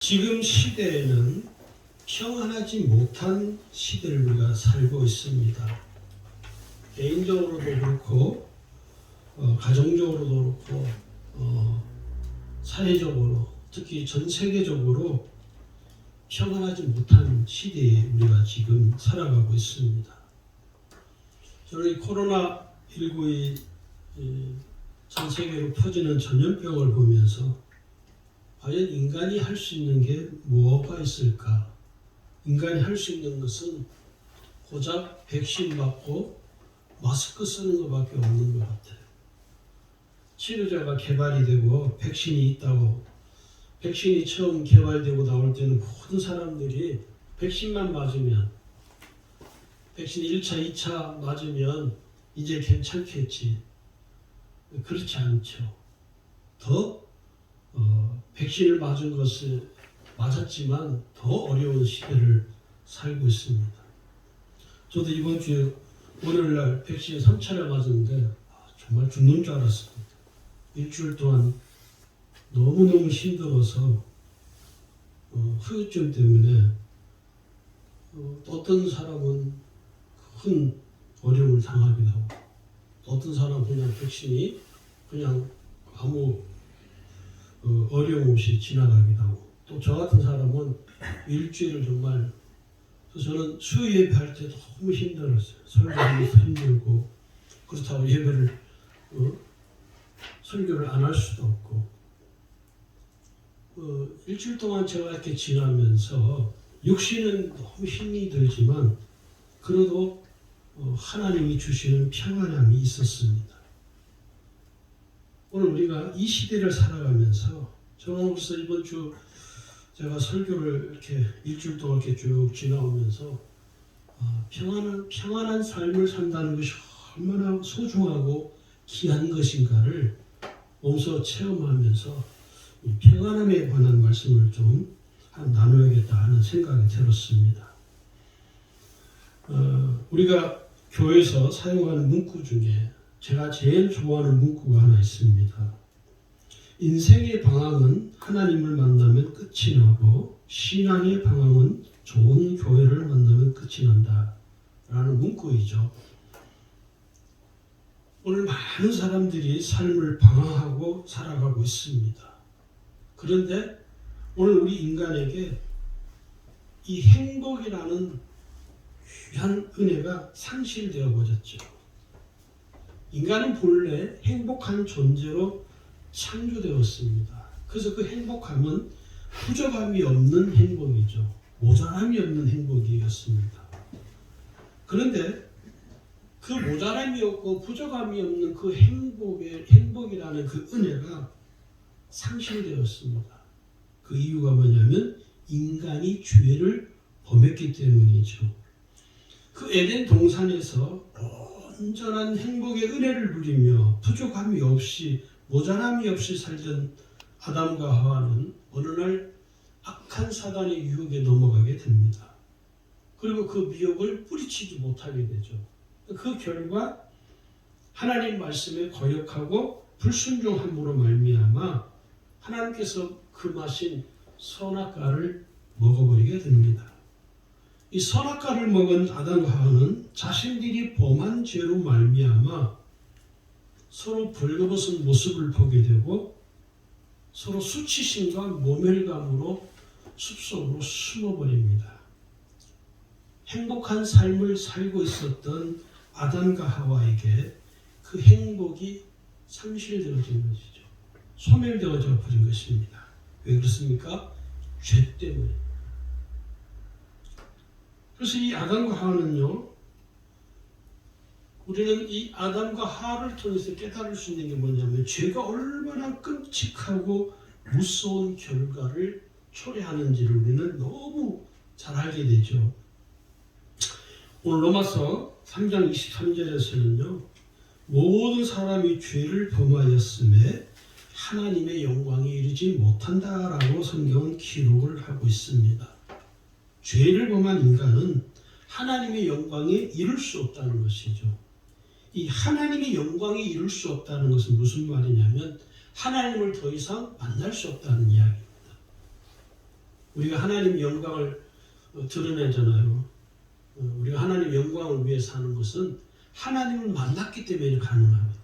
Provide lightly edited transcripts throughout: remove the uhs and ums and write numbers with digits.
지금 시대에는 평안하지 못한 시대를 우리가 살고 있습니다. 개인적으로도 그렇고 가정적으로도 그렇고 사회적으로 특히 전 세계적으로 평안하지 못한 시대에 우리가 지금 살아가고 있습니다. 저는 이 코로나19의 전 세계로 퍼지는 전염병을 보면서 과연 인간이 할 수 있는 게 뭐가 있을까? 인간이 할 수 있는 것은 고작 백신 맞고 마스크 쓰는 것밖에 없는 것 같아요. 치료제가 개발이 되고 백신이 있다고, 백신이 처음 개발되고 나올 때는 모든 사람들이 백신만 맞으면, 백신 1차, 2차 맞으면 이제 괜찮겠지. 그렇지 않죠. 백신을 맞은 것을 맞았지만 더 어려운 시대를 살고 있습니다. 저도 이번 주 월요일날 백신 3차를 맞았는데 정말 죽는 줄 알았습니다. 일주일 동안 너무너무 힘들어서 후유증 때문에 어떤 사람은 큰 어려움을 당하기도 하고, 어떤 사람은 그냥 백신이 그냥 아무 어려움 없이 지나가기도 하고, 또 저 같은 사람은 일주일을 정말, 저는 수요 예배할 때 너무 힘들었어요. 설교하면서 힘들고, 그렇다고 예배를 설교를 안 할 수도 없고, 일주일 동안 제가 이렇게 지나면서 육신은 너무 힘이 들지만 그래도 하나님이 주시는 평안함이 있었습니다. 오늘 우리가 이 시대를 살아가면서, 저는 벌써 이번 주 제가 설교를 이렇게 일주일 동안 이렇게 쭉 지나오면서 평안한 삶을 산다는 것이 얼마나 소중하고 귀한 것인가를 몸소 체험하면서 이 평안함에 관한 말씀을 좀 나눠야겠다 하는 생각이 들었습니다. 우리가 교회에서 사용하는 문구 중에 제가 제일 좋아하는 문구가 하나 있습니다. 인생의 방황은 하나님을 만나면 끝이 나고 신앙의 방황은 좋은 교회를 만나면 끝이 난다 라는 문구이죠. 오늘 많은 사람들이 삶을 방황하고 살아가고 있습니다. 그런데 오늘 우리 인간에게 이 행복이라는 귀한 은혜가 상실되어 버렸죠. 인간은 본래 행복한 존재로 창조되었습니다. 그래서 그 행복함은 부족함이 없는 행복이죠. 모자람이 없는 행복이었습니다. 그런데 그 모자람이 없고 부족함이 없는 그 행복이라는 그 은혜가 상실되었습니다. 그 이유가 뭐냐면 인간이 죄를 범했기 때문이죠. 그 에덴 동산에서 온전한 행복의 은혜를 누리며 부족함이 없이 모자람이 없이 살던 아담과 하와는 어느 날 악한 사단의 유혹에 넘어가게 됩니다. 그리고 그 미혹을 뿌리치지 못하게 되죠. 그 결과 하나님 말씀에 거역하고 불순종함으로 말미암아 하나님께서 금하신 선악과를 먹어버리게 됩니다. 이 선악과를 먹은 아담과 하와는 자신들이 범한 죄로 말미암아 서로 벌거벗은 모습을 보게 되고 서로 수치심과 모멸감으로 숲속으로 숨어버립니다. 행복한 삶을 살고 있었던 아담과 하와에게 그 행복이 상실되어진 것이죠. 소멸되어져 버린 것입니다. 왜 그렇습니까? 죄 때문에. 그래서 이 아담과 하와는요, 우리는 이 아담과 하와를 통해서 깨달을 수 있는 게 뭐냐면 죄가 얼마나 끔찍하고 무서운 결과를 초래하는지를 우리는 너무 잘 알게 되죠. 오늘 로마서 3장 23절에서는요, 모든 사람이 죄를 범하였음에 하나님의 영광에 이르지 못한다라고 성경은 기록을 하고 있습니다. 죄를 범한 인간은 하나님의 영광에 이룰 수 없다는 것이죠. 이 하나님의 영광에 이룰 수 없다는 것은 무슨 말이냐면 하나님을 더 이상 만날 수 없다는 이야기입니다. 우리가 하나님의 영광을 드러내잖아요. 우리가 하나님의 영광을 위해서 하는 것은 하나님을 만났기 때문에 가능합니다.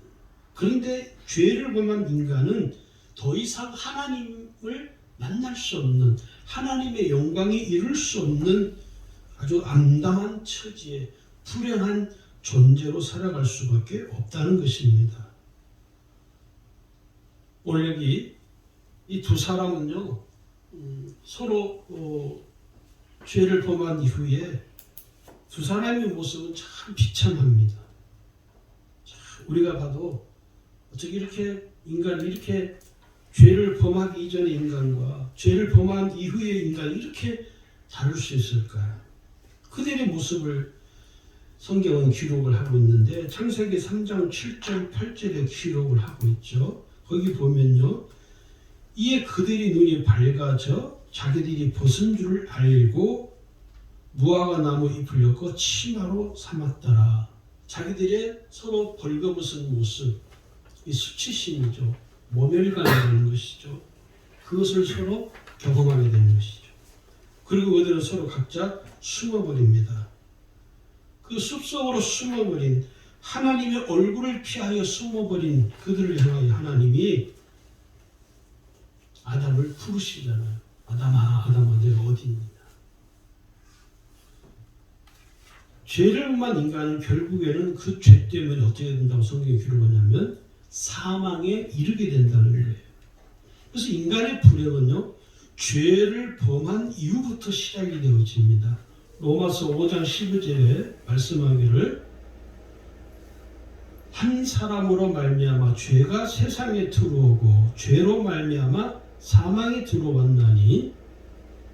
그런데 죄를 범한 인간은 더 이상 하나님을 만날 수 없는, 하나님의 영광에 이룰 수 없는 아주 암담한 처지에 불행한 존재로 살아갈 수밖에 없다는 것입니다. 오늘 여기 이 두 사람은요, 서로 죄를 범한 이후에 두 사람의 모습은 참 비참합니다. 우리가 봐도 어떻게 이렇게 인간이 이렇게 죄를 범하기 이전의 인간과 죄를 범한 이후의 인간이 이렇게 다를 수 있을까? 그들의 모습을 성경은 기록을 하고 있는데 창세기 3장 7절 8절에 기록을 하고 있죠. 거기 보면요. 이에 그들이 눈이 밝아져 자기들이 벗은 줄을 알고 무화과 나무 잎을 엮어 치마로 삼았더라. 자기들의 서로 벌거벗은 모습, 이 수치심이죠. 모멸감이라는 것이죠. 그것을 서로 경험하게 되는 것이죠. 그리고 그들은 서로 각자 숨어버립니다. 그 숲속으로 숨어버린, 하나님의 얼굴을 피하여 숨어버린 그들을 향하여 하나님이 아담을 부르시잖아요. 아담아, 아담아, 내가 어디 있느냐. 죄를 범한 인간은 결국에는 그 죄 때문에 어떻게 된다고 성경이 기록하냐면 사망에 이르게 된다는 거예요. 그래서 인간의 불행은요, 죄를 범한 이후부터 시작이 되어집니다. 로마서 5장 12절에 말씀하기를 한 사람으로 말미암아 죄가 세상에 들어오고 죄로 말미암아 사망이 들어왔나니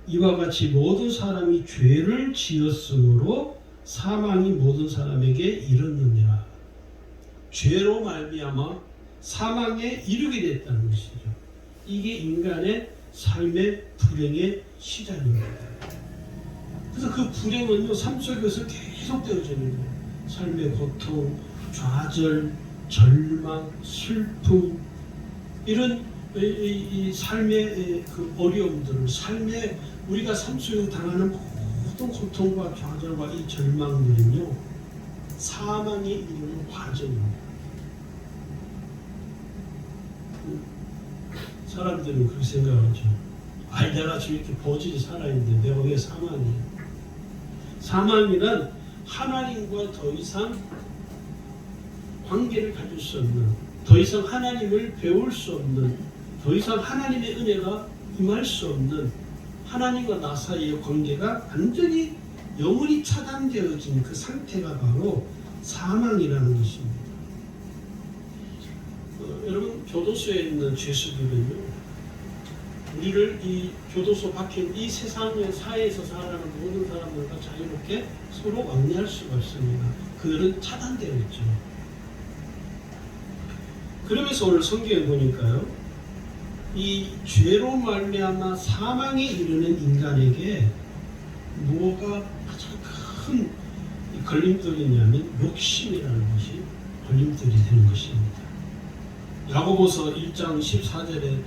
이와 같이 모든 사람이 죄를 지었으므로 사망이 모든 사람에게 이르느니라. 죄로 말미암아 사망에 이르게 됐다는 것이죠. 이게 인간의 삶의 불행의 시작입니다. 그래서 그 불행은요, 삶 속에서 계속 되어지는 거예요. 삶의 고통, 좌절, 절망, 슬픔, 이런 이 삶의 그 어려움들을, 삶의 우리가 삶 속에서 당하는 모든 고통과 좌절과 이 절망들은요, 사망에 이르는 과정입니다. 사람들은 그렇게 생각하죠. 아이, 내가 저렇게 보질이 살아있는데 내가 왜 사망이야? 사망이란 하나님과 더 이상 관계를 가질 수 없는, 더 이상 하나님을 배울 수 없는, 더 이상 하나님의 은혜가 임할 수 없는, 하나님과 나 사이의 관계가 완전히 영원히 차단되어진 그 상태가 바로 사망이라는 것입니다. 여러분, 교도소에 있는 죄수들은요, 우리를 이 교도소 밖에 이 세상의 사회에서 살아가는 모든 사람들과 자유롭게 서로 왕래할 수가 있습니다. 그들은 차단되어 있죠. 그러면서 오늘 성경에 보니까요, 이 죄로 말미암아 사망에 이르는 인간에게 뭐가 가장 큰 걸림돌이냐면 욕심이라는 것이 걸림돌이 되는 것입니다. 야고보서 1장 14절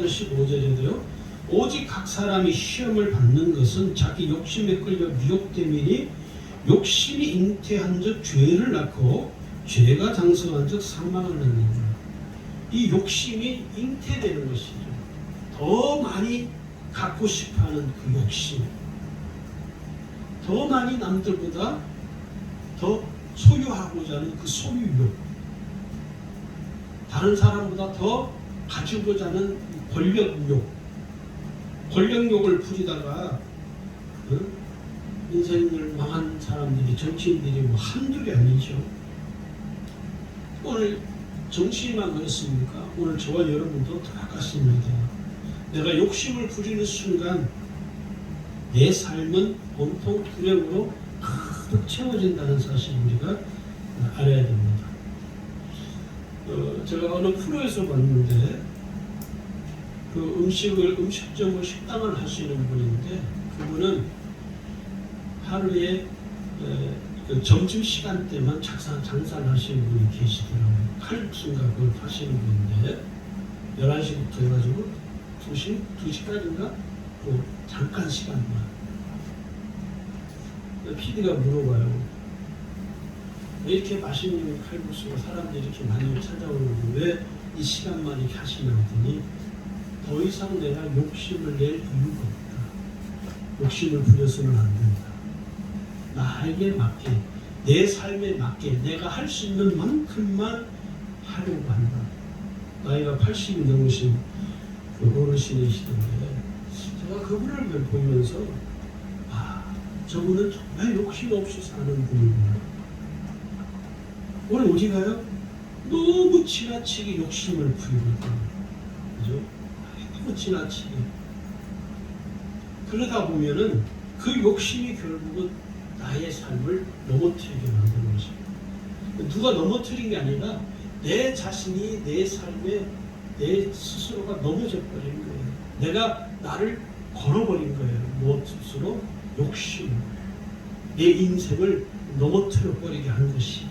15절에도요. 오직 각 사람이 시험을 받는 것은 자기 욕심에 끌려 미혹됨이니 욕심이 잉태한 즉 죄를 낳고 죄가 장성한 즉 사망을 낳느니라. 이 욕심이 잉태되는 것이죠. 더 많이 갖고 싶어하는 그 욕심, 더 많이 남들보다 더 소유하고자 하는 그 소유욕, 다른 사람보다 더 가지고자 하는 권력욕, 권력욕을 부리다가 인생을 망한 사람들이, 정치인들이 뭐 한둘이 아니죠. 오늘 정치인만 그렇습니까? 오늘 저와 여러분도 똑같습니다. 내가 욕심을 부리는 순간 내 삶은 온통 불행으로 가득 채워진다는 사실을 우리가 알아야 됩니다. 제가 어느 프로에서 봤는데 그 음식점을 식당을 하시는 분인데 그분은 하루에 그 점심시간 때만 장사를 하시는 분이 계시더라고요. 칼국수인가 그걸 하시는 분인데 11시부터 해가지고 2시까지인가 잡고 잠깐 시간만. PD가 물어봐요. 왜 이렇게 맛있는 칼국수가 사람들이 이렇게 많이 찾아오는데 왜 이 시간만 이렇게 하시냐 했더니 더 이상 내가 욕심을 낼 이유가 없다. 욕심을 부려서는 안 된다. 나에게 맞게, 내 삶에 맞게 내가 할 수 있는 만큼만 하려고 한다. 나이가 80이 넘으신 그 어르신이시던데 제가 그분을 보면서 저분은 정말 욕심 없이 사는 분이구나. 오늘 어디 가요? 너무 지나치게 욕심을 부리거든요. 그죠? 너무 지나치게. 그러다 보면은 그 욕심이 결국은 나의 삶을 넘어뜨리게 만드는 것입니다. 누가 넘어뜨린 게 아니라 내 자신이 내 삶에 내 스스로가 넘어져 버린 거예요. 내가 나를 걸어버린 거예요. 무엇으로? 욕심. 내 인생을 넘어뜨려 버리게 한 것이죠.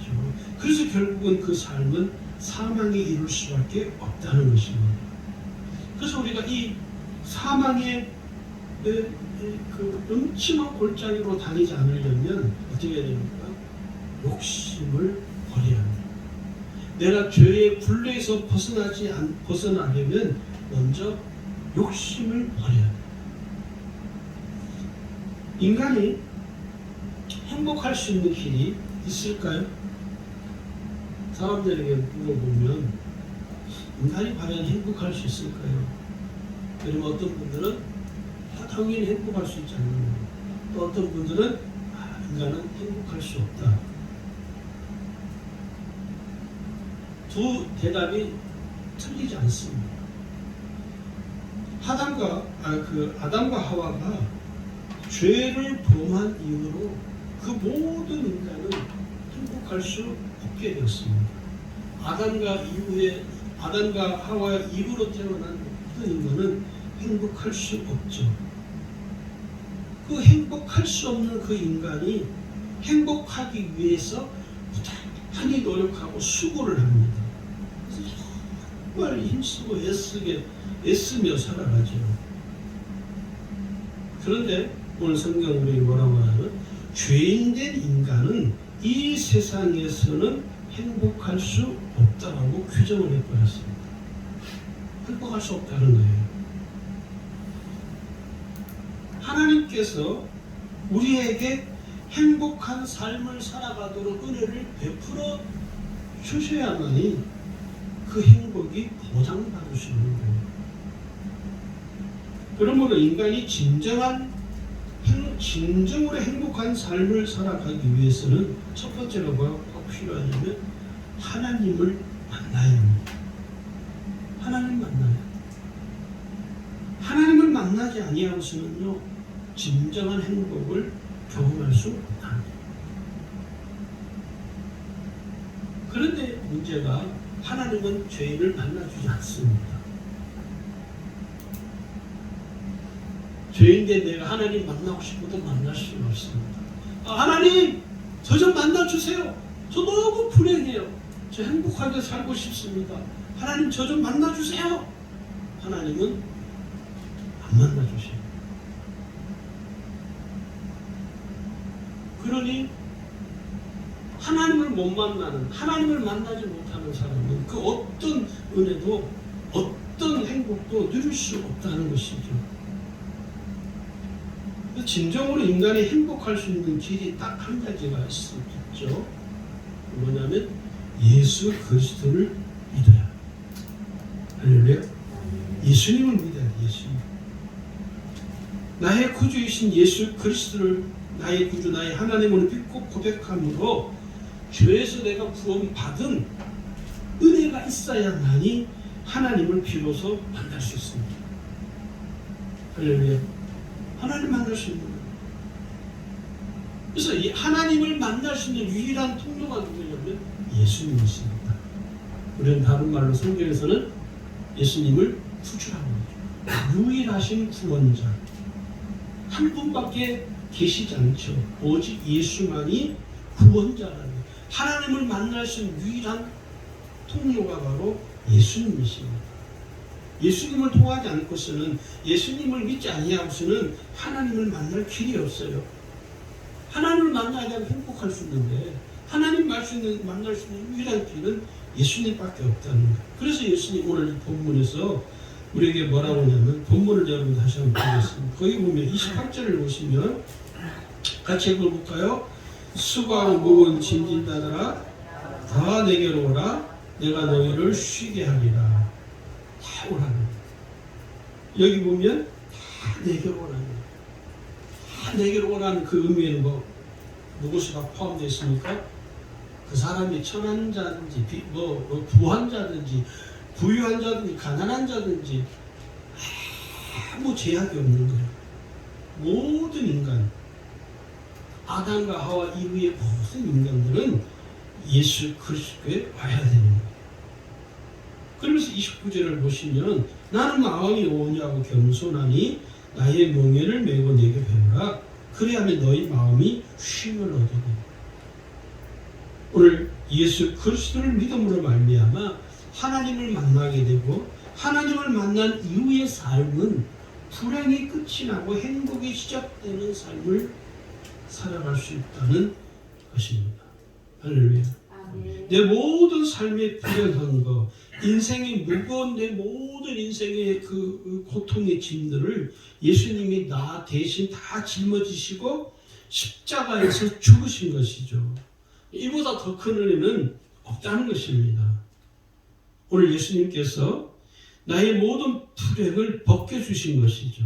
그래서 결국은 그 삶은 사망에 이룰 수밖에 없다는 것입니다. 그래서 우리가 이 사망의 그 음침한 골짜기로 다니지 않으려면 어떻게 해야 됩니까? 욕심을 버려야 합니다. 내가 죄의 굴레에서 벗어나려면 먼저 욕심을 버려야 합니다. 인간이 행복할 수 있는 길이 있을까요? 사람들에게 물어보면 인간이 과연 행복할 수 있을까요? 그러면 어떤 분들은 당연히 행복할 수 있지 않느냐. 또 어떤 분들은 인간은 행복할 수 없다. 두 대답이 틀리지 않습니다. 아담과 하와가 죄를 범한 이후로 그 모든 인간은 행복할 수 없게 되었습니다. 아담과 하와 이후로 태어난 모든 인간은 행복할 수 없죠. 그 행복할 수 없는 그 인간이 행복하기 위해서 부단히 노력하고 수고를 합니다. 그래서 정말 힘쓰고 애쓰며 살아가죠. 그런데 오늘 성경이 뭐라고 하냐면 죄인된 인간은 이 세상에서는 행복할 수 없다라고 규정을 해버렸습니다. 행복할 수 없다는 거예요. 하나님께서 우리에게 행복한 삶을 살아가도록 은혜를 베풀어 주셔야만이 그 행복이 보장받으시는 거예요. 그러므로 인간이 진정으로 행복한 삶을 살아가기 위해서는 첫 번째가 뭐가 필요하냐면 하나님을 만나야 합니다. 하나님을 만나지 아니하고서는요 진정한 행복을 경험할 수 없다. 그런데 문제가 하나님은 죄인을 만나주지 않습니다. 죄인데 내가 하나님 만나고 싶어도 만날 수가 없습니다. 하나님 저 좀 만나주세요. 저 너무 불행해요. 저 행복하게 살고 싶습니다. 하나님 저 좀 만나주세요. 하나님은 안 만나주세요. 그러니 하나님을 못 만나는, 하나님을 만나지 못하는 사람은 그 어떤 은혜도 어떤 행복도 누릴 수 없다는 것이죠. 진정으로 인간이 행복할 수 있는 길이 딱 한 가지가 있죠. 뭐냐면 예수 그리스도를 믿어야. 할렐루야. 예수님을 믿어야 돼. 예수님. 나의 구주이신 예수 그리스도를 나의 구주, 나의 하나님을 믿고 고백함으로 죄에서 내가 구원받은 은혜가 있어야만이 하나님을 비로소 만날 수 있습니다. 할렐루야. 하나님 만날 수 있는 거예요. 그래서 이 하나님을 만날 수 있는 유일한 통로가 누구냐면 예수님이십니다. 우리는 다른 말로 성경에서는 예수님을 구주라고 하죠. 유일하신 구원자. 한 분밖에 계시지 않죠. 오직 예수만이 구원자라는 거예요. 하나님을 만날 수 있는 유일한 통로가 바로 예수님이십니다. 예수님을 통하지 않고서는, 예수님을 믿지 아니하고서는 하나님을 만날 길이 없어요. 하나님을 만나야 행복할 수 있는데 하나님 만날 수 있는 유일한 길은 예수님밖에 없다는 거예요. 그래서 예수님 오늘 이 본문에서 우리에게 뭐라고 하냐면, 본문을 여러분 다시 한번 보겠습니다. 거기 보면 28절을 보시면 같이 읽어볼까요? 수고하고 무거운 짐진 자들아 다 내게로 오라. 내가 너희를 쉬게 하리라. 다 오라는 거예요. 여기 보면 다 내게로 오라는 거예요. 다 내게로 오라는 그 의미에는 무엇이 다 포함되어 있습니까? 그 사람이 천한 자든지 부한 자든지 부유한 자든지 가난한 자든지 아무 제약이 없는 거예요. 모든 인간, 아담과 하와 이후의 모든 인간들은 예수 그리스도에 와야 되는 거예요. 그러면서 29절을 보시면 나는 마음이 온유하고 겸손하니 나의 멍에를 메고 내게 배우라. 그래야만 너희 마음이 쉼을 얻으니. 오늘 예수 그리스도를 믿음으로 말미암아 하나님을 만나게 되고, 하나님을 만난 이후의 삶은 불행이 끝이 나고 행복이 시작되는 삶을 살아갈 수 있다는 것입니다. 할렐루야. 내 모든 삶의 불행한 것, 인생이 무거운 내 모든 인생의 그 고통의 짐들을 예수님이 나 대신 다 짊어지시고 십자가에서 죽으신 것이죠. 이보다 더 큰 은혜는 없다는 것입니다. 오늘 예수님께서 나의 모든 불행을 벗겨주신 것이죠.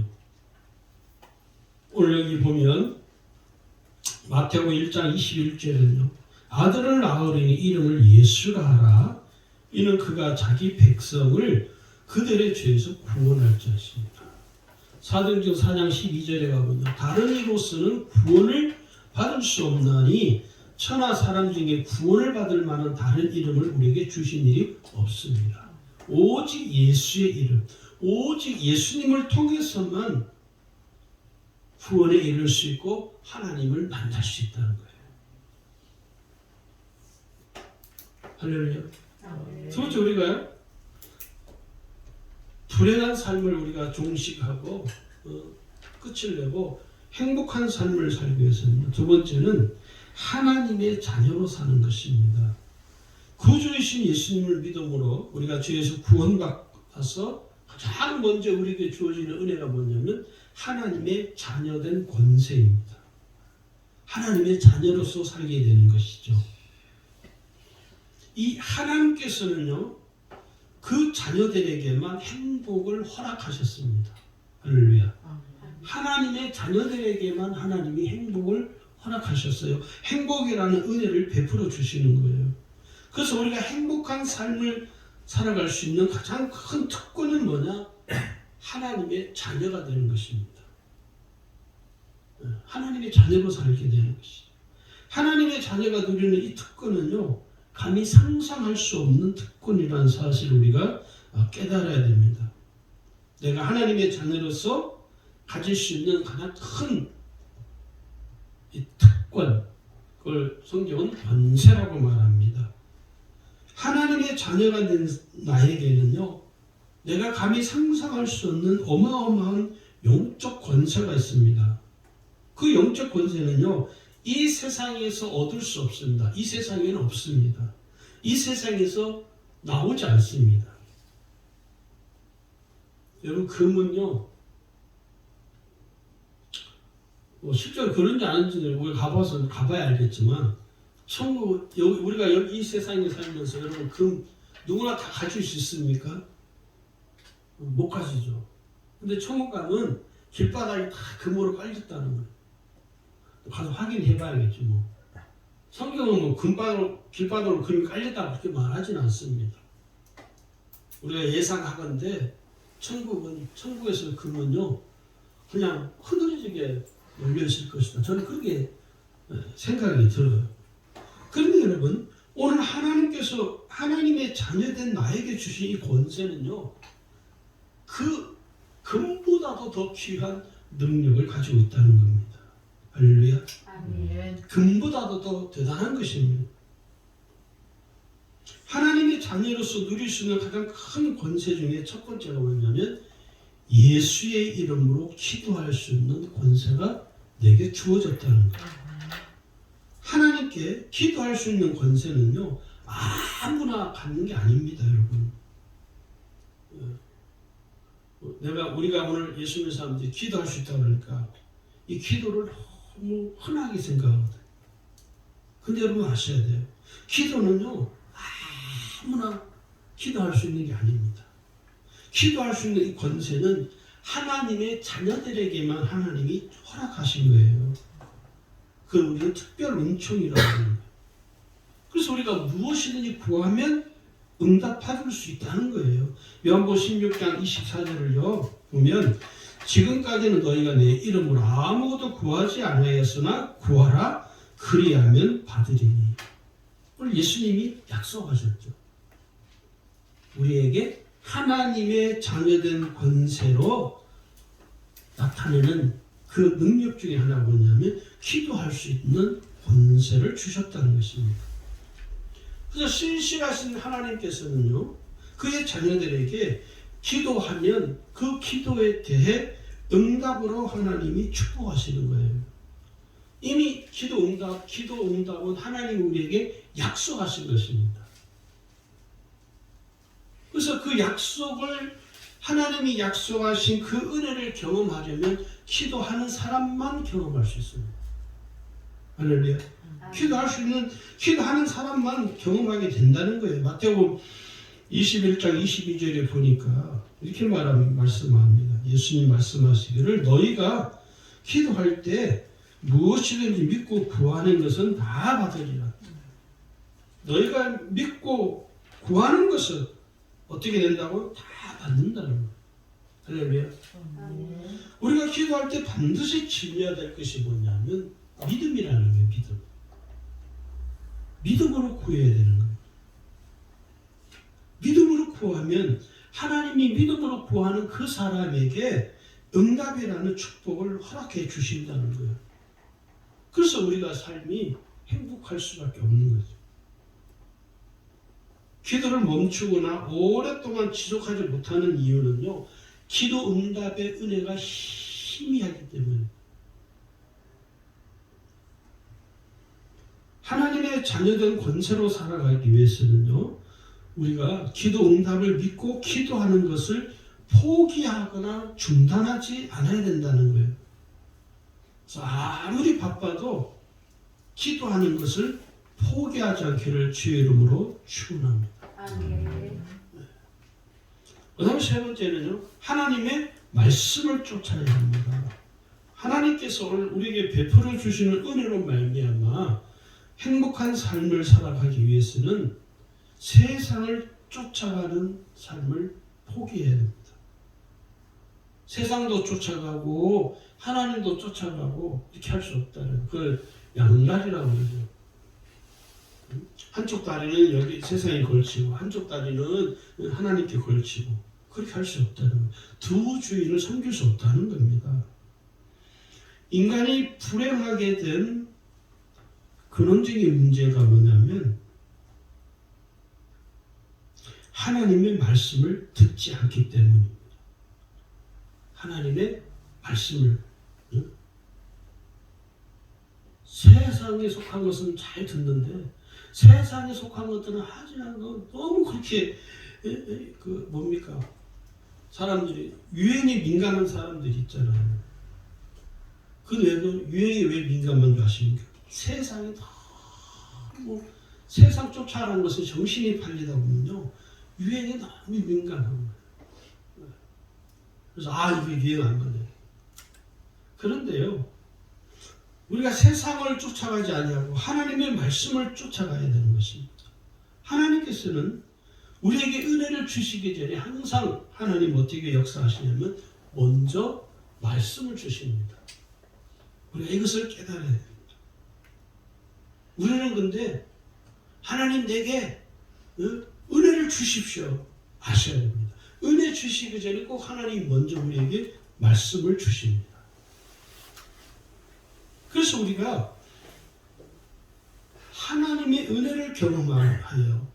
오늘 여기 보면 마태복음 1장 21절은요. 아들을 낳으리니 이름을 예수라 하라. 이는 그가 자기 백성을 그들의 죄에서 구원할 자십니다. 사도행전 4장 12절에 가보면 다른 이로서는 구원을 받을 수 없나니 천하 사람 중에 구원을 받을 만한 다른 이름을 우리에게 주신 일이 없습니다. 오직 예수의 이름, 오직 예수님을 통해서만 구원에 이를 수 있고 하나님을 만날 수 있다는 거예요. 할렐루야. 두 번째, 우리가 불행한 삶을 우리가 종식하고 끝을 내고 행복한 삶을 살기 위해서는 두 번째는 하나님의 자녀로 사는 것입니다. 구주이신 예수님을 믿음으로 우리가 죄에서 구원받아서 가장 먼저 우리에게 주어지는 은혜가 뭐냐면 하나님의 자녀된 권세입니다. 하나님의 자녀로서 살게 되는 것이죠. 이 하나님께서는요, 그 자녀들에게만 행복을 허락하셨습니다. 할렐루야. 하나님의 자녀들에게만 하나님이 행복을 허락하셨어요. 행복이라는 은혜를 베풀어 주시는 거예요. 그래서 우리가 행복한 삶을 살아갈 수 있는 가장 큰 특권은 뭐냐? 하나님의 자녀가 되는 것입니다. 하나님의 자녀로 살게 되는 것이죠. 하나님의 자녀가 누리는 이 특권은요, 감히 상상할 수 없는 특권이라는 사실을 우리가 깨달아야 됩니다. 내가 하나님의 자녀로서 가질 수 있는 가장 큰 이 특권, 그걸 성경은 권세라고 말합니다. 하나님의 자녀가 된 나에게는요, 내가 감히 상상할 수 없는 어마어마한 영적 권세가 있습니다. 그 영적 권세는요, 이 세상에서 얻을 수 없습니다. 이 세상에는 없습니다. 이 세상에서 나오지 않습니다. 여러분, 금은요, 실제로 그런지 아닌지 우리가 가봐야 알겠지만, 천국, 우리가 여기 이 세상에 살면서 여러분, 금 누구나 다 가질 수 있습니까? 못 가지죠. 근데 천국 가면 길바닥이 다 금으로 깔렸다는 거예요. 가서 확인해 봐야겠지 뭐. 성경은 뭐 길바닥으로 금이 깔렸다고 그렇게 말하지는 않습니다. 우리가 예상하건대 천국에서 금은요, 그냥 흐드러지게 열려있을 것이다. 저는 그렇게 생각이 들어요. 그런데 여러분, 오늘 하나님께서 하나님의 자녀된 나에게 주신 이 권세는요, 그 금보다도 더 귀한 능력을 가지고 있다는 겁니다. 할렐루야. 아멘. 금보다도 더 대단한 것입니다. 하나님의 자녀로서 누릴 수 있는 가장 큰 권세 중에 첫 번째가 뭐냐면 예수의 이름으로 기도할 수 있는 권세가 내게 주어졌다는 거예요. 하나님께 기도할 수 있는 권세는요, 아무나 갖는 게 아닙니다, 여러분. 우리가 오늘 예수 믿는 사람들이 기도할 수 있다고 그러니까 이 기도를 너무 흔하게 생각하거든요. 근데 여러분 아셔야 돼요. 기도는요, 아무나 기도할 수 있는 게 아닙니다. 기도할 수 있는 이 권세는 하나님의 자녀들에게만 하나님이 허락하신 거예요. 그걸 우리는 특별 은총이라고 하는 거예요. 그래서 우리가 무엇이든지 구하면 응답받을 수 있다는 거예요. 요한복음 16장 24절을요 보면 지금까지는 너희가 내 이름으로 아무것도 구하지 아니하였으나 구하라 그리하면 받으리니. 오늘 예수님이 약속하셨죠. 우리에게 하나님의 자녀된 권세로 나타내는 그 능력 중에 하나가 뭐냐면 기도할 수 있는 권세를 주셨다는 것입니다. 그래서 신실하신 하나님께서는요, 그의 자녀들에게 기도하면 그 기도에 대해 응답으로 하나님이 축복하시는 거예요. 이미 기도 응답은 하나님이 우리에게 약속하신 것입니다. 그래서 그 약속을 하나님이 약속하신 그 은혜를 경험하려면 기도하는 사람만 경험할 수 있습니다. 할렐루야. 기도하는 사람만 경험하게 된다는 거예요. 마태복음 21장 22절에 보니까 이렇게 말씀합니다. 예수님 말씀하시기를 너희가 기도할 때 무엇이든지 믿고 구하는 것은 다 받으리라. 너희가 믿고 구하는 것은 어떻게 된다고? 다 받는다는 거예요. 할렐루야. 우리가 기도할 때 반드시 지녀야 될 것이 뭐냐면 믿음이라는 거예요. 믿음으로 구해야 되는 거예요. 믿음으로 구하면 하나님이 믿음으로 구하는 그 사람에게 응답이라는 축복을 허락해 주신다는 거예요. 그래서 우리가 삶이 행복할 수밖에 없는 거죠. 기도를 멈추거나 오랫동안 지속하지 못하는 이유는요, 기도 응답의 은혜가 희미하기 때문에. 하나님의 자녀된 권세로 살아가기 위해서는요, 우리가 기도 응답을 믿고 기도하는 것을 포기하거나 중단하지 않아야 된다는 거예요. 그래서 아무리 바빠도 기도하는 것을 포기하지 않기를 주의 이름으로 축원합니다. 그 다음에 세 번째는요, 하나님의 말씀을 쫓아야 합니다. 하나님께서 오늘 우리에게 베풀어 주시는 은혜로 말미암아 행복한 삶을 살아가기 위해서는 세상을 쫓아가는 삶을 포기해야 됩니다. 세상도 쫓아가고 하나님도 쫓아가고 이렇게 할 수 없다는 그걸 양날이라고 그러죠. 한쪽 다리는 여기 세상에 걸치고 한쪽 다리는 하나님께 걸치고 그렇게 할 수 없다는 거예요. 두 주인을 섬길 수 없다는 겁니다. 인간이 불행하게 된 근원적인 문제가 뭐냐면 하나님의 말씀을 듣지 않기 때문입니다. 하나님의 말씀을 세상에 속한 것은 잘 듣는데 세상에 속한 것들은 하지 않고 너무 그렇게 사람들이 유행에 민감한 사람들이 있잖아요. 그 외에도 유행에 왜 민감한 줄 아십니까? 세상에 너무 세상 쫓아가는 것에 정신이 팔리다 보면요 유행에 너무 민감한 거예요. 그래서 이게 유행 안 맞네. 그런데요 우리가 세상을 쫓아가지 아니하고 하나님의 말씀을 쫓아가야 되는 것입니다. 하나님께서는 우리에게 은혜를 주시기 전에 항상 하나님 어떻게 역사하시냐면 먼저 말씀을 주십니다. 우리가 이것을 깨달아야 됩니다. 우리는 근데 하나님 내게 은혜를 주십시오 아셔야 됩니다. 은혜 주시기 전에 꼭 하나님 먼저 우리에게 말씀을 주십니다. 그래서 우리가 하나님의 은혜를 경험하여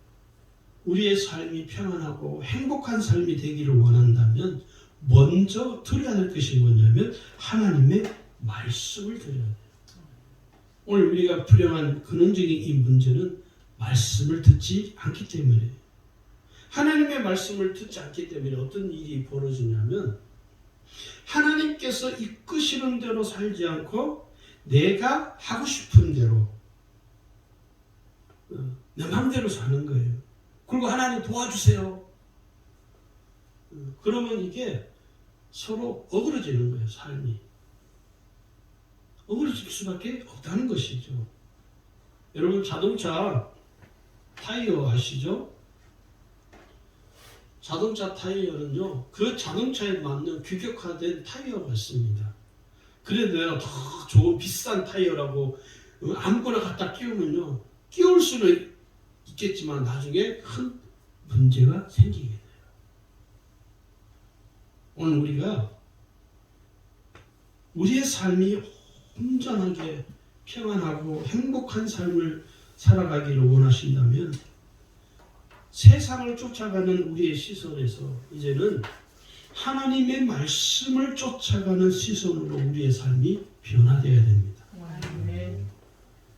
우리의 삶이 평안하고 행복한 삶이 되기를 원한다면 먼저 드려야 될 것이 뭐냐면 하나님의 말씀을 드려야 돼요. 오늘 우리가 불행한 근원적인 이 문제는 말씀을 듣지 않기 때문에, 하나님의 말씀을 듣지 않기 때문에 어떤 일이 벌어지냐면 하나님께서 이끄시는 대로 살지 않고 내가 하고 싶은 대로 내 마음대로 사는 거예요. 그리고 하나님 도와주세요. 그러면 이게 서로 어그러지는 거예요. 삶이 어그러질 수밖에 없다는 것이죠. 여러분 자동차 타이어 아시죠? 자동차 타이어는요, 그 자동차에 맞는 규격화된 타이어가 있습니다. 그래도 내가 더 좋은 비싼 타이어라고 아무거나 갖다 끼우면요, 끼울 수는 있겠지만 나중에 큰 문제가 생기게 돼요. 오늘 우리가 우리의 삶이 온전하게 평안하고 행복한 삶을 살아가기를 원하신다면 세상을 쫓아가는 우리의 시선에서 이제는 하나님의 말씀을 쫓아가는 시선으로 우리의 삶이 변화되어야 됩니다.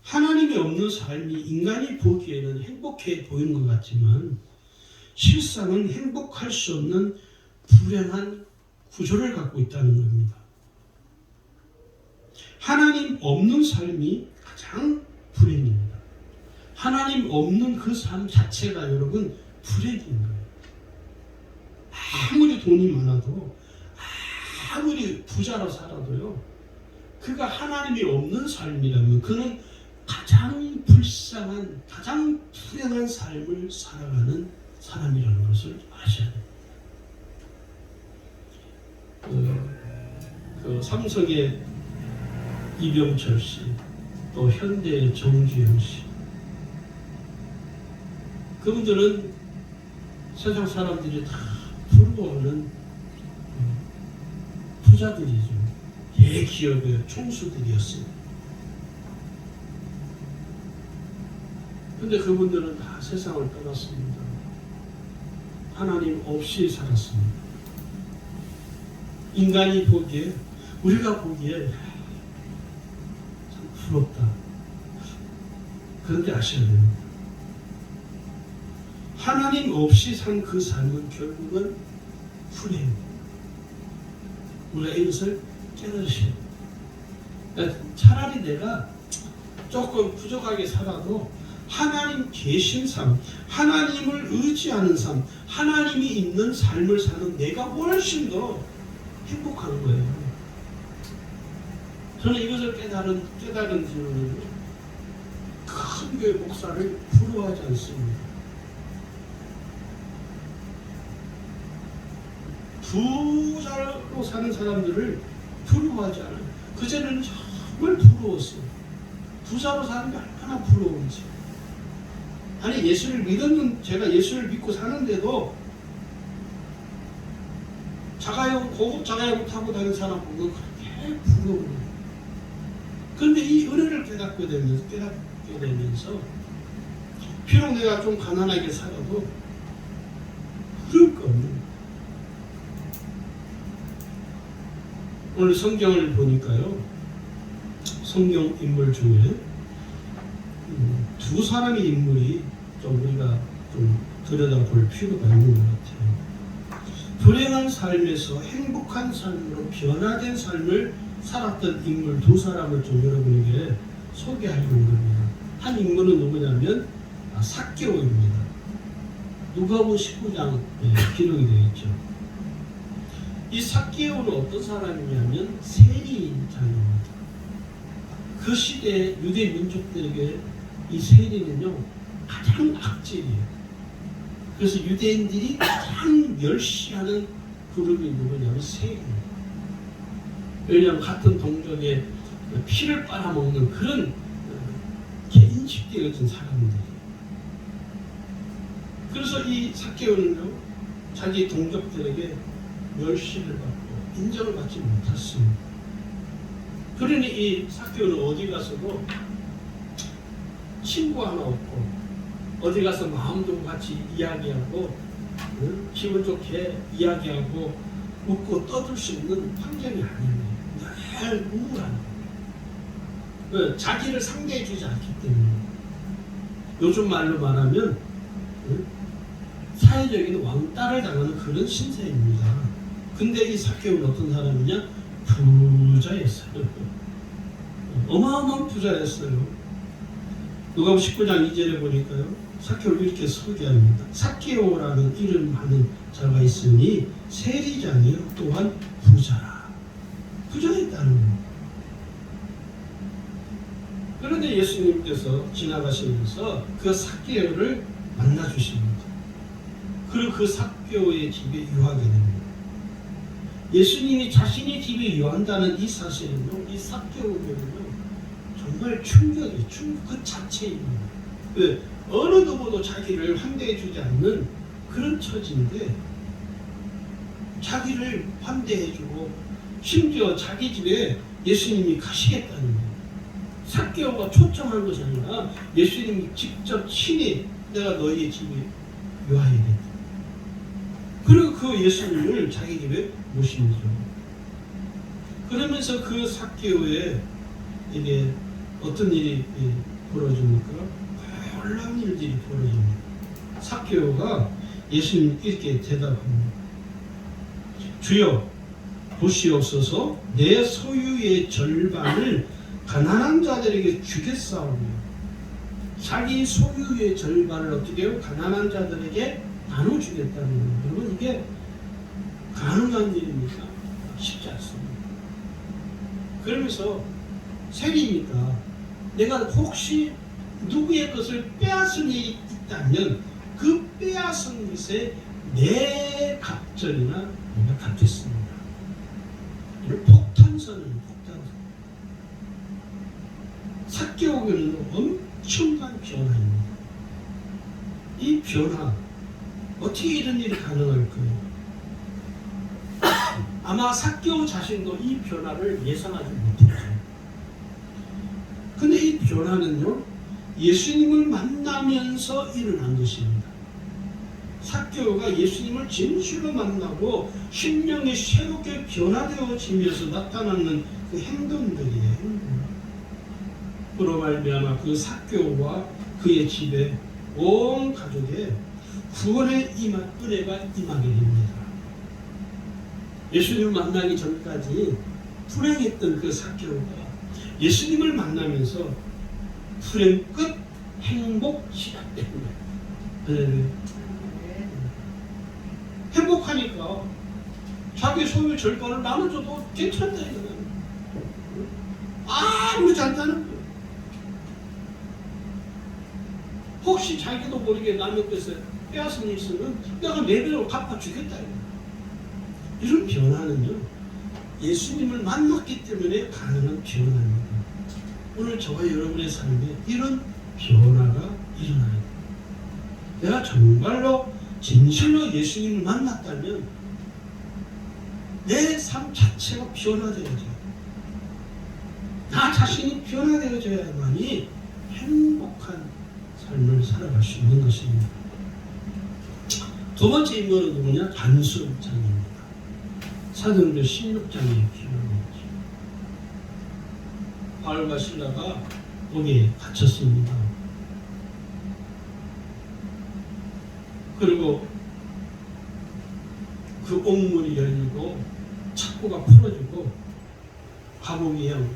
하나님이 없는 삶이 인간이 보기에는 행복해 보이는 것 같지만 실상은 행복할 수 없는 불행한 구조를 갖고 있다는 겁니다. 하나님 없는 삶이 가장 불행입니다. 하나님 없는 그 삶 자체가 여러분 불행인 거예요. 아무리 돈이 많아도 아무리 부자로 살아도요, 그가 하나님이 없는 삶이라면 그는 가장 불쌍한, 가장 불행한 삶을 살아가는 사람이라는 것을 아셔야 됩니다. 그 삼성의 이병철 씨, 또 현대의 정주영 씨, 그분들은 세상 사람들이 다 부러워하는 부자들이죠. 대기업의 총수들이었어요. 근데 그분들은 다 세상을 떠났습니다. 하나님 없이 살았습니다. 인간이 보기에, 우리가 보기에 참 부럽다. 그런데 아셔야 됩니다. 하나님 없이 산 그 삶은 결국은 불행입니다. 우리가 이것을 깨달으셔야 됩니다. 차라리 내가 조금 부족하게 살아도 하나님 계신 삶, 하나님을 의지하는 삶, 하나님이 있는 삶을 사는 내가 훨씬 더 행복한 거예요. 저는 이것을 깨달은 뒤로는 큰 교회 목사를 부러워하지 않습니다. 부자로 사는 사람들을 부러워하지 않아요. 그전에는 정말 부러웠어요. 부자로 사는 게 얼마나 부러운지. 아니, 예수를 믿었는, 제가 예수를 믿고 사는데도 고급 자가용 타고 다니는 사람 보고 그렇게 부러워요. 그런데 이 은혜를 깨닫게 되면서 비록 내가 좀 가난하게 살아도 그럴 거 없는 거예요. 오늘 성경을 보니까요, 성경 인물 중에 두 사람의 인물이 좀 우리가 좀 들여다볼 필요가 있는 것 같아요. 불행한 삶에서 행복한 삶으로 변화된 삶을 살았던 인물 두 사람을 좀 여러분에게 소개하려고 합니다. 한 인물은 누구냐면 삭개오입니다. 누가복음 19장에 기록이 되어 있죠. 이 삭개오는 어떤 사람이냐면 세리장입니다. 그 시대 유대 민족들에게 이 세리는요 가장 악질이에요. 그래서 유대인들이 가장 멸시하는 그룹이 누구냐면 세리입니다. 왜냐하면 같은 동족의 피를 빨아먹는 그런 개인식대 같은 사람들이에요. 그래서 이 삭개오는요 자기 동족들에게 멸시를 받고 인정을 받지 못했습니다. 그러니 이 삭개오는 어디 가서도 친구 하나 없고 어디 가서 마음 두고 같이 이야기하고 기분 좋게 이야기하고 웃고 떠들 수 있는 환경이 아니에요. 늘 우울한 거예요. 자기를 상대해 주지 않기 때문에. 요즘 말로 말하면 사회적인 왕따를 당하는 그런 신세입니다. 근데 이 삭개오는 어떤 사람이냐? 부자였어요. 어마어마한 부자였어요. 누가복음 19장 2절에 보니까요, 삭개오를 이렇게 소개합니다. 삭개오라는 이름하는 자가 있으니 세리장이요 또한 부자라. 부자였다는 거예요. 그런데 예수님께서 지나가시면서 그 삭개오를 만나 주십니다. 그리고 그 삭개오의 집에 유하게 됩니다. 예수님이 자신의 집에 유한다는 이 사실은요, 이 삭개오에게는요 정말 충격이 충격 그 자체입니다. 왜? 어느 누구도 자기를 환대해 주지 않는 그런 처지인데 자기를 환대해 주고 심지어 자기 집에 예수님이 가시겠다는 거예요. 삭개오가 초청한 것이 아니라 예수님이 직접 친히 내가 너희의 집에 유하야겠다. 그리고 그 예수님을 자기 집에 모십니다. 그러면서 그 삭개오에 이게 어떤 일이 벌어집니까? 놀라운 일들이 벌어집니다. 삭개오가 예수님 이렇게 대답합니다. 주여 보시옵소서 내 소유의 절반을 가난한 자들에게 주겠사오며. 자기 소유의 절반을 어떻게 해요? 가난한 자들에게 나눠주겠다는 거예요. 여러분 이게 가능한 일입니까? 쉽지 않습니다. 그러면서 세리니까 내가 혹시 누구의 것을 빼앗은 일이 있다면 그 빼앗은 것에 내 갑절이나 내가 갚겠습니다. 이런 폭탄선을 폭탄선. 삭개오는 엄청난 변화입니다. 이 변화 어떻게 이런 일이 가능할까요? 아마 삭개오 자신도 이 변화를 예상하지 못했죠. 근데 이 변화는요 예수님을 만나면서 일어난 것입니다. 삭개오가 예수님을 진실로 만나고 심령이 새롭게 변화되어지면서 나타나는 그 행동들이에요. 그로 말미암아 그 삭개오와 그의 집에 온 가족에 구원의 은혜가 임하게 됩니다. 예수님을 만나기 전까지 불행했던 그 삭개오가 예수님을 만나면서 불행 끝 행복 시작됩니다. 네. 행복하니까 자기 소유 절반을 나눠줘도 괜찮다 이거는. 아무렇지 않다는 거예요. 혹시 자기도 모르게 남의 것을 빼앗은 일 있으면 내가 내 배로 갚아주겠다 이거예요. 이런 변화는요 예수님을 만났기 때문에 가능한 변화입니다. 오늘 저와 여러분의 삶에 이런 변화가 일어나야 돼요. 내가 정말로 진실로 예수님을 만났다면 내 삶 자체가 변화되어져요. 나 자신이 변화되어져야만이 행복한 삶을 살아갈 수 있는 것입니다. 두 번째 인물은 누구냐? 간수장입니다. 사도행전 16장에 기록합니다. 바울과 실라가 거기에 갇혔습니다. 그리고 그 옥문이 열리고 창고가 풀어지고 감옥이 그냥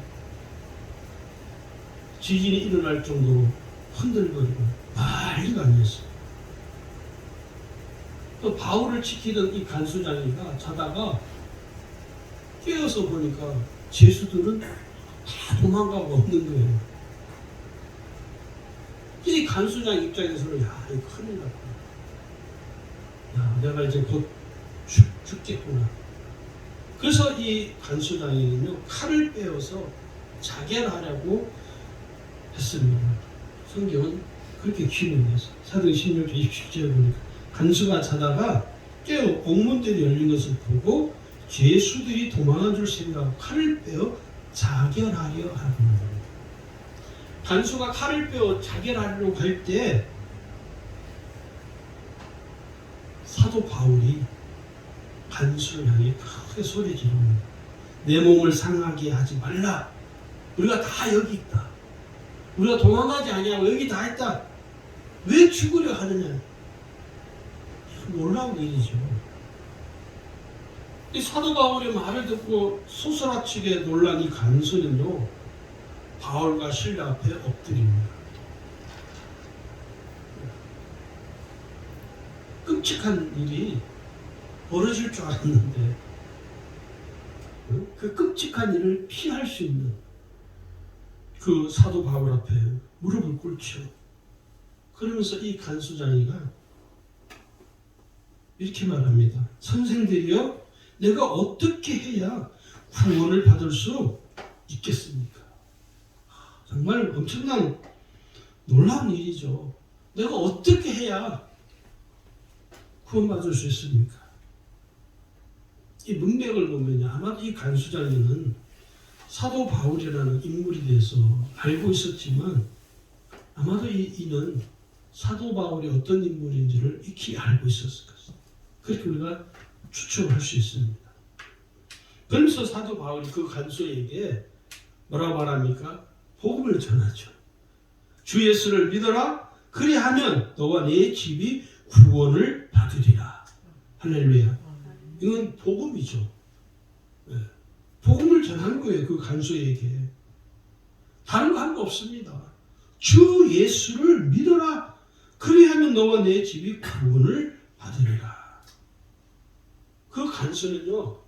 지진이 일어날 정도로 흔들거리고 난리가 아니었어요. 또 바울을 지키던 이 간수장이가 자다가 깨어서 보니까 죄수들은 다 도망가고 없는 거예요. 이 간수장 입장에서는 야 이거 큰일 났구나. 야 내가 이제 곧 죽겠구나. 그래서 이 간수장에는요 칼을 빼어서 자결하려고 했습니다. 성경은 그렇게 기록했어요. 사도행전 16장 27절에 보니까 간수가 자다가 깨어 옥문들이 열린 것을 보고 죄수들이 도망한 줄 생각하고 칼을 빼어 자결하려 하는 겁니다. 간수가 칼을 빼어 자결하려고 할 때 사도 바울이 간수를 향해 크게 소리 지릅니다. 내 몸을 상하게 하지 말라. 우리가 다 여기 있다. 우리가 도망가지 아니하고 여기 다 있다. 왜 죽으려 하느냐. 놀라운 일이죠. 이 사도 바울의 말을 듣고 소스라치게 놀란 이 간수는요, 바울과 실라 앞에 엎드립니다. 끔찍한 일이 벌어질 줄 알았는데 그 끔찍한 일을 피할 수 있는 그 사도 바울 앞에 무릎을 꿇죠. 그러면서 이 간수장이가 이렇게 말합니다. 선생들이여, 내가 어떻게 해야 구원을 받을 수 있겠습니까? 정말 엄청난 놀라운 일이죠. 내가 어떻게 해야 구원받을 수 있습니까? 이 문맥을 보면 아마 이 간수장이는 사도 바울이라는 인물에 대해서 알고 있었지만 아마도 이는 사도 바울이 어떤 인물인지를 익히 알고 있었을 것입니다. 그렇게 우리가 추측할 수 있습니다. 그러면서 사도 바울이 그 간수에게 뭐라고 말합니까? 복음을 전하죠. 주 예수를 믿어라. 그리하면 너와 네 집이 구원을 받으리라. 할렐루야. 이건 복음이죠. 네. 복음을 전하는 거예요. 그 간수에게. 다른 거 한 거 없습니다. 주 예수를 믿어라. 그리하면 너와 내 집이 구원을 받으리라. 그 간수는요,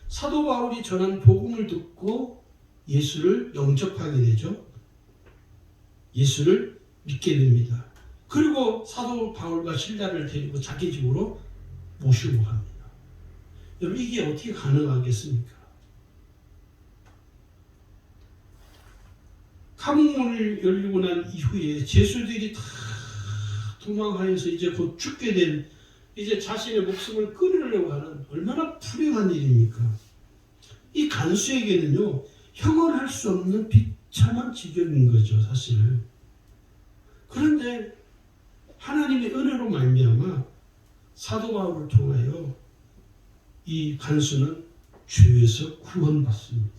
사도 바울이 전한 복음을 듣고 예수를 영접하게 되죠. 예수를 믿게 됩니다. 그리고 사도 바울과 실라를 데리고 자기 집으로 모시고 갑니다. 여러분, 이게 어떻게 가능하겠습니까? 감옥문을 열리고 난 이후에 죄수들이 다 도망하여서 이제 곧 죽게 된, 이제 자신의 목숨을 끊으려고 하는 얼마나 불행한 일입니까? 이 간수에게는요, 형언할 수 없는 비참한 지경인 거죠, 사실. 그런데 하나님의 은혜로 말미암아 사도 바울을 통하여 이 간수는 주에서 구원받습니다.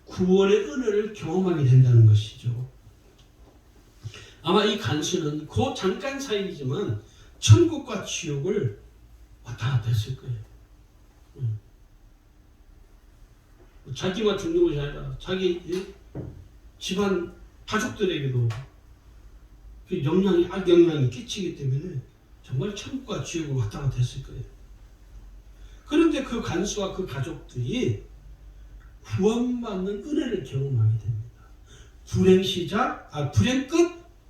구원의 은혜를 경험하게 된다는 것이죠. 아마 이 간수는 그 잠깐 사이이지만 천국과 지옥을 왔다 갔다 했을 거예요. 자기만 죽는 것이 아니라 자기 집안 가족들에게도 그 악영향이 끼치기 때문에 정말 천국과 지옥을 왔다 갔다 했을 거예요. 그런데 그 간수와 그 가족들이 구원받는 은혜를 경험하게 됩니다. 불행 끝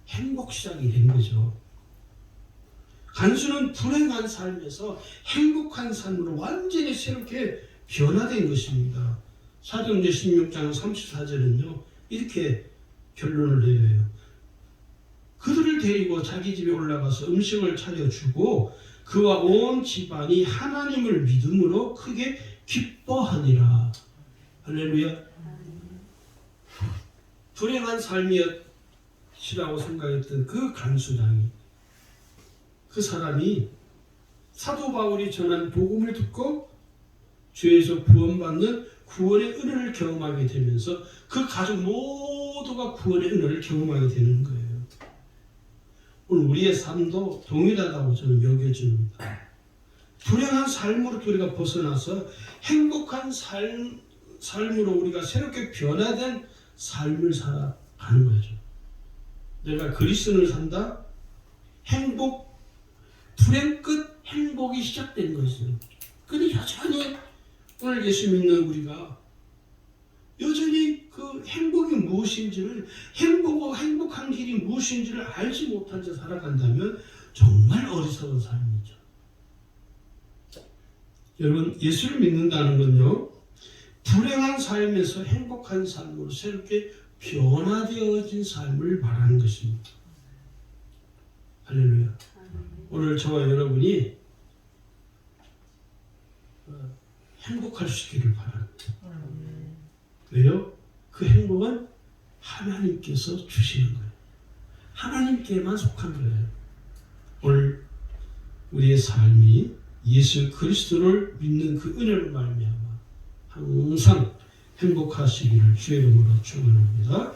행복 시작이 된 거죠. 간수는 불행한 삶에서 행복한 삶으로 완전히 새롭게 변화된 것입니다. 사도행전 16장 34절은요, 이렇게 결론을 내려요. 그들을 데리고 자기 집에 올라가서 음식을 차려주고 그와 온 집안이 하나님을 믿음으로 크게 기뻐하니라. 할렐루야. 불행한 삶이었이라고 생각했던 그 간수장이, 그 사람이 사도 바울이 전한 복음을 듣고 죄에서 구원받는 구원의 은혜를 경험하게 되면서 그 가족 모두가 구원의 은혜를 경험하게 되는 거예요. 오늘 우리의 삶도 동일하다고 저는 여겨집니다. 불행한 삶으로 우리가 벗어나서 행복한 삶으로 우리가 새롭게 변화된 삶을 살아가는 거죠. 내가 그리스도를 산다. 불행 끝 행복이 시작된 것이죠. 근데 여전히 오늘 예수 믿는 우리가 여전히 그 행복이 무엇인지를, 행복한 길이 무엇인지를 알지 못한 채 살아간다면 정말 어리석은 삶이죠. 여러분, 예수를 믿는다는 건요, 불행한 삶에서 행복한 삶으로 새롭게 변화되어진 삶을 말하는 것입니다. 할렐루야. 오늘 저와 여러분이 행복할 수 있기를 바랍니다. 왜요? 그 행복은 하나님께서 주시는 거예요. 하나님께만 속한 거예요. 오늘 우리의 삶이 예수 그리스도를 믿는 그 은혜를 말미암아 항상 행복하시기를 주의 이름으로 축원합니다.